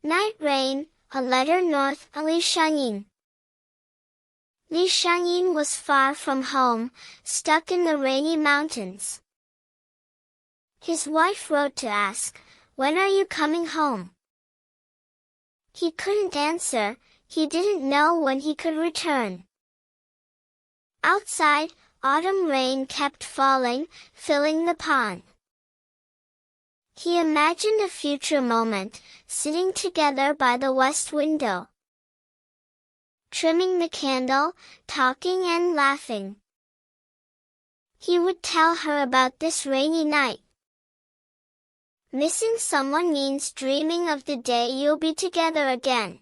Night Rain, a letter north of Shangyin. Shangyin was far from home, stuck in the rainy mountains. His wife wrote to ask, "When are you coming home?" He couldn't answer, he didn't know when he could return. Outside, autumn rain kept falling, filling the pond. He imagined a future moment, sitting together by the west window, trimming the candle, talking and laughing. He would tell her about this rainy night. Missing someone means dreaming of the day you'll be together again.